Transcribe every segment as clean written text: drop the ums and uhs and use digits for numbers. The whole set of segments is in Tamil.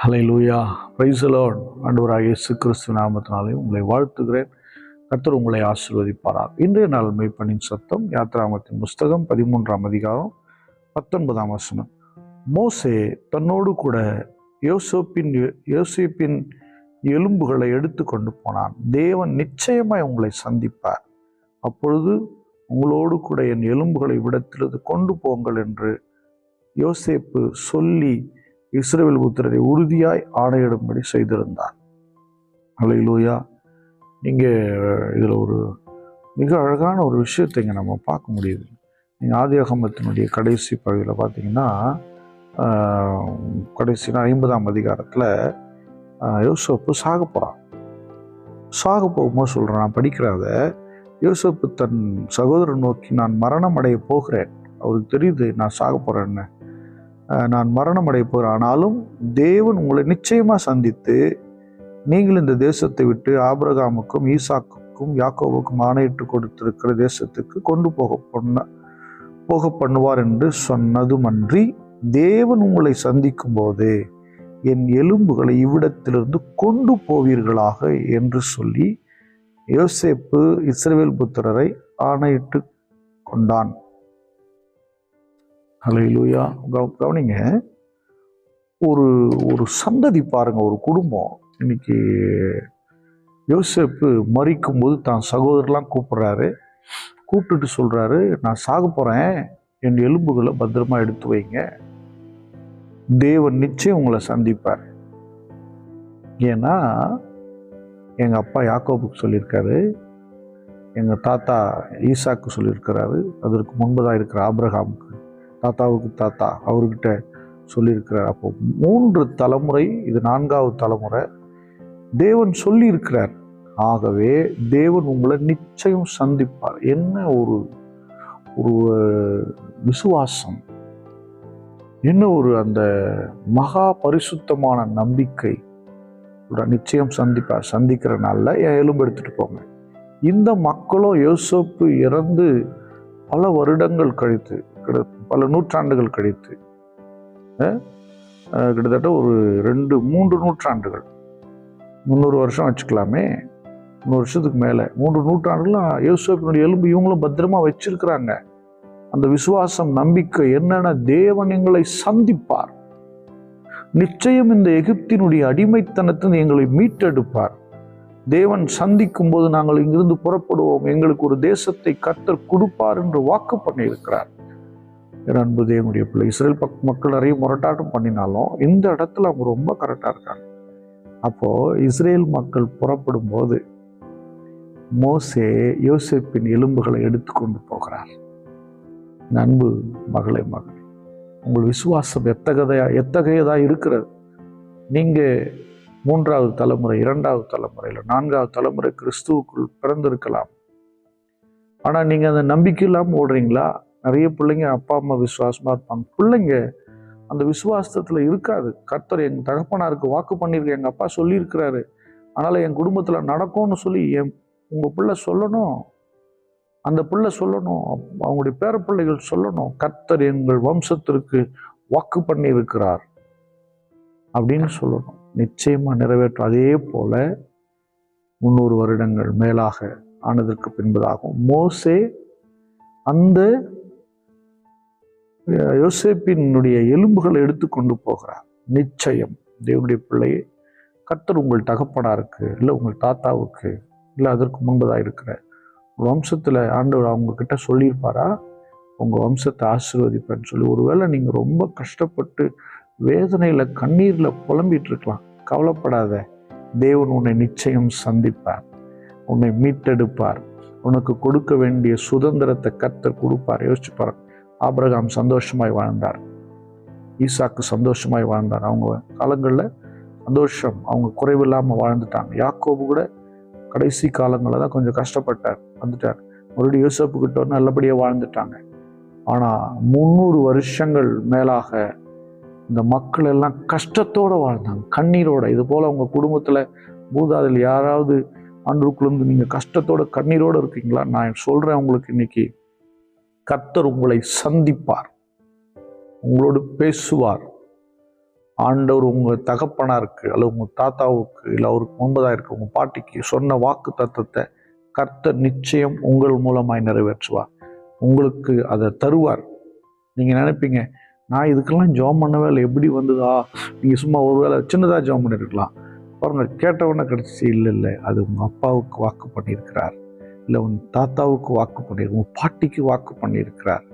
Hallelujah, praise the Lord. ஆண்டவராகிய இயேசு கிறிஸ்து நாமத்தினாலே உங்களை வாழ்த்துகிறேன். கர்த்தர் உங்களை ஆசீர்வதிப்பாராக. இன்றைய நாள் மெய்ப்பனின் சத்தம் யாத்திராகமத்தின் புஸ்தகம் 13ஆம் அதிகாரம் 19ஆம் வசனம். மோசே தன்னோடு கூட யோசேப்பின் எலும்புகளை எடுத்து கொண்டு போனான். தேவன் நிச்சயமாய் உங்களை சந்திப்பார். அப்பொழுது உங்களோடு கூட என் எலும்புகளை விடத்திலிருந்து கொண்டு போங்கள் என்று யோசேப்பு சொல்லி இஸ்ரவேல் புத்திரரை உறுதியாய் ஆணையிடும்படி செய்திருந்தார். ஹல்லேலூயா. நீங்கள் இதில் ஒரு மிக அழகான ஒரு விஷயத்தை இங்கே நம்ம பார்க்க முடியுது. நீங்கள் ஆதியாகமத்தினுடைய கடைசி பகுதியில் பார்த்தீங்கன்னா, கடைசினா 50ஆம் அதிகாரத்தில் யோசேப்பு சாக போகிறான். சாக போகும்போது சொல்கிறான், நான் படிக்கிறத யோசேப்பு தன் சகோதரன் நோக்கி, நான் மரணம் அடைய போகிறேன். அவருக்கு தெரியுது நான் சாக போகிறேன்னு. நான் மரணம் அடைய போகிறேன், ஆனாலும் தேவன் உங்களை நிச்சயமாக சந்தித்து நீங்கள் இந்த தேசத்தை விட்டு ஆபிரகாமுக்கும் ஈசாக்குக்கும் யாக்கோபுக்கும் ஆணையிட்டு கொடுத்திருக்கிற தேசத்துக்கு கொண்டு போக பண்ணுவார் என்று சொன்னதுமன்றி, தேவன் உங்களை சந்திக்கும் போது என் எலும்புகளை இவ்விடத்திலிருந்து கொண்டு போவீர்களாக என்று சொல்லி யோசேப்பு இஸ்ரவேல் புத்திரரை ஆணையிட்டு கொண்டான். ஹல்லேலூயா. கவனிங்க, ஒரு சந்ததி பாருங்க, ஒரு குடும்பம். இன்னைக்கு யோசேப்பு மரிக்கும்போது தான் சகோதரர்லாம் கூப்பிட்டுட்டு சொல்றாரு, நான் சாக போறேன், என் எலும்புகளை பத்திரமா எடுத்து வைங்க, தேவன் நிச்சயம் உங்களை சந்திப்பார். ஏன்னா எங்க அப்பா யாக்கோபுக்கு சொல்லியிருக்காரு, எங்க தாத்தா ஈசாக்கு சொல்லியிருக்கிறாரு, அதற்கு முன்பதாக இருக்கிற ஆபிரகாமுக்கு, தாத்தாவுக்கு தாத்தா அவர்கிட்ட சொல்லியிருக்கிறார். அப்போ 3 தலைமுறை, இது 4வது தலைமுறை தேவன் சொல்லியிருக்கிறார். ஆகவே தேவன் உங்களை நிச்சயம் சந்திப்பார். என்ன ஒரு விசுவாசம், என்ன ஒரு அந்த மகா பரிசுத்தமான நம்பிக்கை. நிச்சயம் சந்திப்பார். சந்திக்கிற நாளில் என் எலும்பு எடுத்துட்டு போங்க. இந்த மக்களும் யோசேப்பு இறந்து பல வருடங்கள் கழித்து, பல நூற்றாண்டுகள் கழித்து, கிட்டத்தட்ட ஒரு 2-3 நூற்றாண்டுகள், 300 வருஷம் வச்சுக்கலாமே, 300 வருஷத்துக்கு மேலே, 3 நூற்றாண்டுலாம் யோசேப்பினுடைய எலும்பு இவங்களும் பத்திரமா வச்சிருக்கிறாங்க. அந்த விசுவாசம், நம்பிக்கை என்னன்னா, தேவன் எங்களை சந்திப்பார், நிச்சயம் இந்த எகிப்தினுடைய அடிமைத்தனத்திலிருந்து எங்களை மீட்டெடுப்பார். தேவன் சந்திக்கும் போது நாங்கள் இங்கிருந்து புறப்படுவோம், எங்களுக்கு ஒரு தேசத்தை கர்த்தர் கொடுப்பார் என்று வாக்கு பண்ணியிருக்கிறார். அன்பு தேவனுடைய பிள்ளை, இஸ்ரேல் மக்கள் நிறைய முரட்டாட்டம் பண்ணினாலும் இந்த இடத்துல அவங்க ரொம்ப கரெக்டாக இருக்காங்க. அப்போ இஸ்ரேல் மக்கள் புறப்படும் போது மோசே யோசேப்பின் எலும்புகளை எடுத்து கொண்டு போகிறார். அன்பு மகளே, உங்கள் விசுவாசம் எத்தகையதா இருக்கிறது. நீங்க 3வது தலைமுறை, 2வது தலைமுறை, இல்லை 4வது தலைமுறை கிறிஸ்துவுக்குள் பிறந்திருக்கலாம். ஆனா நீங்க அந்த நம்பிக்கை இல்லாமல் ஓடுறீங்களா? நிறைய பிள்ளைங்க அப்பா அம்மா விசுவாசமா இருப்பாங்க, பிள்ளைங்க அந்த விசுவாசத்துல இருக்காது. கர்த்தர் எங்க தகப்பனாருக்கு வாக்கு பண்ணியிருக்கு, எங்க அப்பா சொல்லியிருக்கிறாரு, அதனால என் குடும்பத்துல நடக்கும்னு சொல்லி உங்க பிள்ளை சொல்லணும், அந்த பிள்ளை சொல்லணும், அவங்களுடைய பேர பிள்ளைகள் சொல்லணும், கர்த்தர் எங்கள் வம்சத்திற்கு வாக்கு பண்ணி இருக்கிறார் அப்படின்னு சொல்லணும். நிச்சயமா நிறைவேற்றும். அதே போல 300 வருடங்கள் மேலாக ஆனதற்கு பின்பதாகும் மோசே அந்த யோசேப்பினுடைய எலும்புகளை எடுத்து கொண்டு போகிறார். நிச்சயம் தேவனுடைய பிள்ளையை கர்த்தர் உங்கள் தகப்பனாருக்கு, இல்லை உங்கள் தாத்தாவுக்கு, இல்லை அதற்கு முன்பதாக இருக்கிற வம்சத்தில் ஆண்டவர் அவங்க கிட்ட சொல்லியிருப்பாரா, உங்கள் வம்சத்தை ஆசீர்வதிப்பேன்னு சொல்லி. ஒருவேளை நீங்கள் ரொம்ப கஷ்டப்பட்டு வேதனையில் கண்ணீரில் புலம்பிட்டு இருக்கலாம், கவலைப்படாத, தேவன் உன்னை நிச்சயம் சந்திப்பார், உன்னை மீட்டெடுப்பார், உனக்கு கொடுக்க வேண்டிய சுதந்திரத்தை கர்த்தர் கொடுப்பார். யோசிச்சு பாருங்க, ஆபிரகாம் சந்தோஷமாய் வாழ்ந்தார், ஈசாக்கு சந்தோஷமாய் வாழ்ந்தார், அவங்க காலங்களில் சந்தோஷம், அவங்க குறைவில்லாமல் வாழ்ந்துட்டாங்க. யாக்கோபு கூட கடைசி காலங்களில் தான் கொஞ்சம் கஷ்டப்பட்டார், வந்துட்டார். மறுபடியும் யோசேப்பு கிட்ட வந்து நல்லபடியாக வாழ்ந்துட்டாங்க. ஆனால் 300 வருஷங்கள் மேலாக இந்த மக்கள் எல்லாம் கஷ்டத்தோடு வாழ்ந்தாங்க, கண்ணீரோட. இது போல் உங்கள் குடும்பத்தில் மூதாதில் யாராவது ஆண்டுக்குள்ளேருந்து நீங்கள் கஷ்டத்தோட கண்ணீரோடு இருக்கீங்களா? நான் சொல்கிறேன் உங்களுக்கு, இன்னைக்கு கர்த்தர் உங்களை சந்திப்பார், உங்களோடு பேசுவார், ஆண்டவர் உங்கள் தகப்பனாருக்கு அல்லது உங்கள் தாத்தாவுக்கு இல்லை அவருக்கு முன்பதாக இருக்க உங்கள் பாட்டிக்கு சொன்ன வாக்கு தத்தத்தை கர்த்தர் நிச்சயம் உங்கள் மூலமாய் நிறைவேற்றுவார். உங்களுக்கு அதை தருவார். நீங்கள் நினைப்பீங்க, நான் இதுக்கெல்லாம் ஜெபம் பண்ணவே இல்லை, எப்படி வந்ததா? நீங்கள் சும்மா ஒரு வேளை சின்னதாக ஜெபம் பண்ணியிருக்கலாம். பாருங்கள், கேட்டவொன்னே கிடச்சி. இல்லை, அது உங்கள் அப்பாவுக்கு வாக்கு பண்ணியிருக்கிறார், இல்லை உன் தாத்தாவுக்கு வாக்கு பண்ணியிருக்க, உங்கள் பாட்டிக்கு வாக்கு பண்ணியிருக்கிறார்.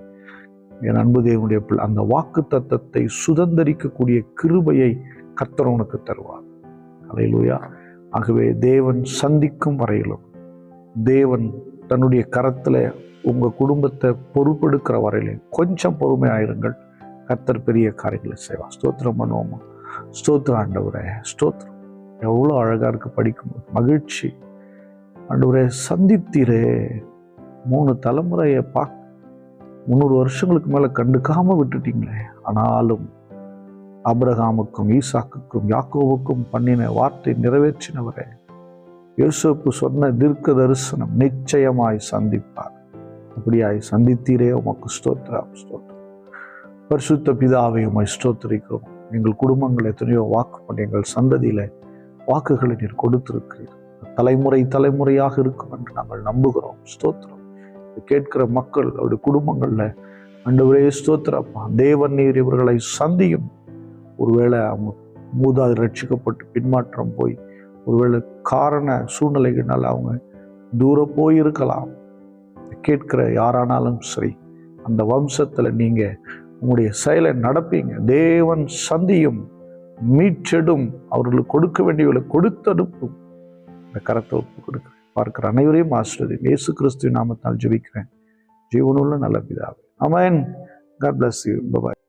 என் அன்பு தேவனுடைய பிள்ளை, அந்த வாக்கு தத்தத்தை சுதந்தரிக்கக்கூடிய கிருபையை கர்த்தர் உனக்கு தருவார். அல்லேலூயா. ஆகவே தேவன் சந்திக்கும் வரையிலும், தேவன் தன்னுடைய கரத்தில் உங்கள் குடும்பத்தை பொறுப்பெடுக்கிற வரையிலும் கொஞ்சம் பொறுமையாயிருங்கள். கர்த்தர் பெரிய காரியங்களை செய்வார். ஸ்தோத்திரம் பண்ணுவோமா? ஸ்தோத்திரம் ஆண்டவரே, ஸ்தோத்திரம். எவ்வளோ அழகாக இருக்கு படிக்கும்போது, மகிழ்ச்சி. ஆண்டவரே, சந்தித்தீரே. 3 தலைமுறையை 300 வருஷங்களுக்கு மேலே கண்டுக்காமல் விட்டுட்டீங்களே. ஆனாலும் ஆபிரகாமுக்கும் ஈசாக்குக்கும் யாக்கோவுக்கும் பண்ணின வார்த்தை நிறைவேற்றினவரே, யோசேப்பு சொன்ன தீர்க்க தரிசனம் நிச்சயமாய் சந்திப்பார். அப்படியாய் சந்தித்தீரே, உமக்கு ஸ்தோத்திரம், ஸ்தோத்திரம். பரிசுத்த பிதாவை உம்மை ஸ்தோத்திரிக்கிறோம். எங்கள் குடும்பங்கள் எத்தனையோ வாக்கு பண்ணி எங்கள் சந்ததியில வாக்குகளை நீர் கொடுத்திருக்கிறீர். தலைமுறையாக இருக்கும் என்று நாங்கள் நம்புகிறோம். ஸ்தோத்திரம். கேட்கிற மக்கள் அவருடைய குடும்பங்கள்ல ஆண்டவரே ஸ்தோத்திரப்பா, தேவன் நீர் இவர்களை சந்தியும். ஒருவேளை அவங்க மூதாது ரட்சிக்கப்பட்டு பின்மாற்றம் போய் ஒருவேளை காரண சூழ்நிலைகளால் அவங்க தூரம் போயிருக்கலாம். கேட்கிற யாரானாலும் சரி, அந்த வம்சத்துல நீங்க உங்களுடைய செயலை நடப்பீங்க. தேவன் சந்தியும், மீட்டெடும், அவர்களுக்கு கொடுக்க வேண்டியவர்களை கொடுத்தனுப்பும். இந்த கரத்தை ஒப்பு கொடுக்கிறேன். பார்க்கிற அனைவரையும் ஆசீர்வதியும். இயேசு கிறிஸ்துவின் நாமத்தால் ஜெபிக்கிறேன், ஜீவனுள்ள நல்ல பிதாவே. ஆமென். God bless you. Bye bye.